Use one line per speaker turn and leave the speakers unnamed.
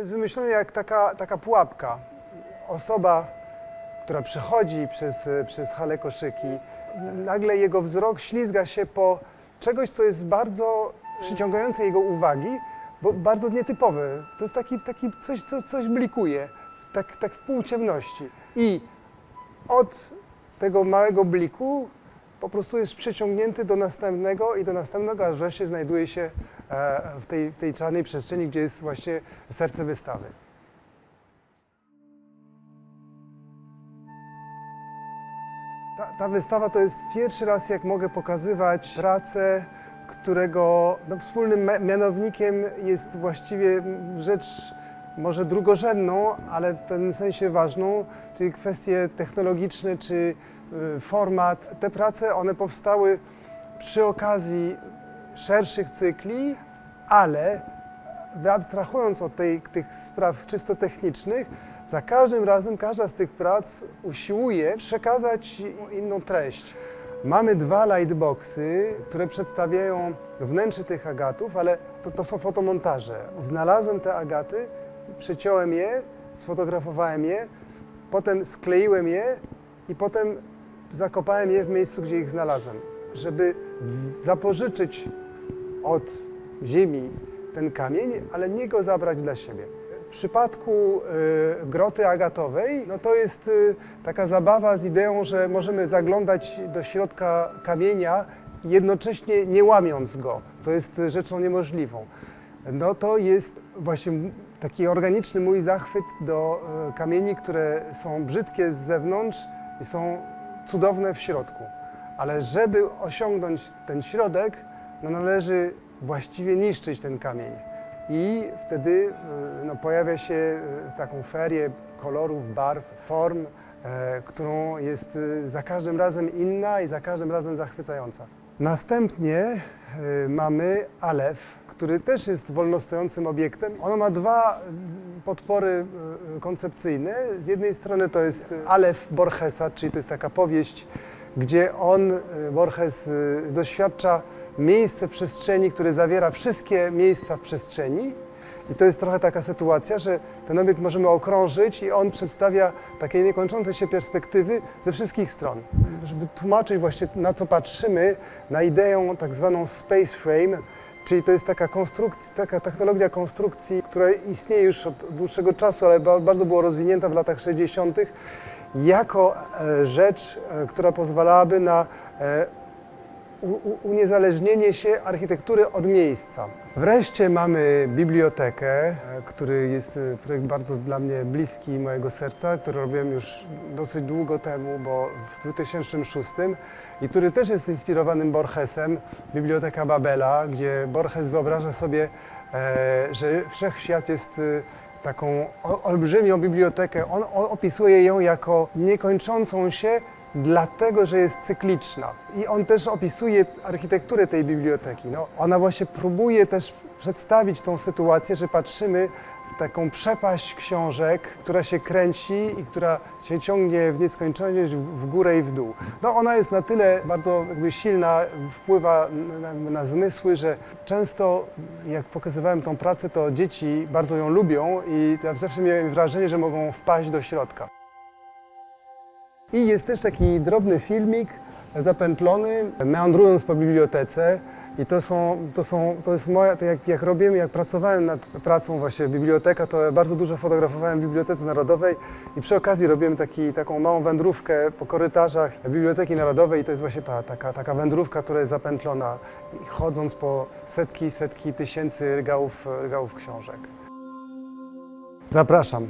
jest wymyślone jak taka pułapka. Osoba, która przechodzi przez halę koszyki, nagle jego wzrok ślizga się po czegoś, co jest bardzo przyciągające jego uwagi, bo bardzo nietypowe. To jest coś blikuje, tak w półciemności. I od tego małego bliku po prostu jest przyciągnięty do następnego i do następnego, aż wreszcie znajduje się w tej czarnej przestrzeni, gdzie jest właśnie serce wystawy. Ta wystawa to jest pierwszy raz, jak mogę pokazywać pracę, którego wspólnym mianownikiem jest właściwie rzecz może drugorzędną, ale w pewnym sensie ważną, czyli kwestie technologiczne czy format. Te prace, one powstały przy okazji szerszych cykli, ale wyabstrahując od tych spraw czysto technicznych, za każdym razem każda z tych prac usiłuje przekazać inną treść. Mamy dwa lightboxy, które przedstawiają wnętrze tych agatów, ale to są fotomontaże. Znalazłem te agaty, przyciąłem je, sfotografowałem je, potem skleiłem je i potem zakopałem je w miejscu, gdzie ich znalazłem, żeby zapożyczyć od ziemi ten kamień, ale nie go zabrać dla siebie. W przypadku groty agatowej, no to jest taka zabawa z ideą, że możemy zaglądać do środka kamienia, jednocześnie nie łamiąc go, co jest rzeczą niemożliwą. No to jest właśnie taki organiczny mój zachwyt do kamieni, które są brzydkie z zewnątrz i są cudowne w środku. Ale żeby osiągnąć ten środek, no należy właściwie niszczyć ten kamień. I wtedy pojawia się taką ferię kolorów, barw, form, którą jest za każdym razem inna i za każdym razem zachwycająca. Następnie mamy Alef, który też jest wolnostojącym obiektem. Ono ma dwa podpory koncepcyjne. Z jednej strony to jest Alef Borgesa, czyli to jest taka powieść, gdzie Borges, doświadcza miejsce w przestrzeni, które zawiera wszystkie miejsca w przestrzeni. I to jest trochę taka sytuacja, że ten obiekt możemy okrążyć i on przedstawia takie niekończące się perspektywy ze wszystkich stron. Żeby tłumaczyć właśnie, na co patrzymy, na ideę tak zwaną space frame, czyli to jest taka technologia konstrukcji, która istnieje już od dłuższego czasu, ale bardzo była rozwinięta w latach 60. jako rzecz, która pozwalałaby na uniezależnienie się architektury od miejsca. Wreszcie mamy bibliotekę, który jest projekt bardzo dla mnie bliski mojego serca, który robiłem już dosyć długo temu, bo w 2006 i który też jest inspirowany Borgesem, Biblioteka Babela, gdzie Borges wyobraża sobie, że wszechświat jest taką olbrzymią bibliotekę. On opisuje ją jako niekończącą się, dlatego, że jest cykliczna. I on też opisuje architekturę tej biblioteki. No, ona właśnie próbuje też przedstawić tą sytuację, że patrzymy w taką przepaść książek, która się kręci i która się ciągnie w nieskończoność w górę i w dół. No, ona jest na tyle bardzo silna, wpływa na zmysły, że często jak pokazywałem tą pracę, to dzieci bardzo ją lubią i ja zawsze miałem wrażenie, że mogą wpaść do środka. I jest też taki drobny filmik zapętlony, meandrując po bibliotece. I to jest moja, tak jak robiłem, jak pracowałem nad pracą właśnie biblioteka, to bardzo dużo fotografowałem w Bibliotece Narodowej i przy okazji robiłem taką małą wędrówkę po korytarzach Biblioteki Narodowej i to jest właśnie taka wędrówka, która jest zapętlona, chodząc po setki tysięcy regałów książek. Zapraszam.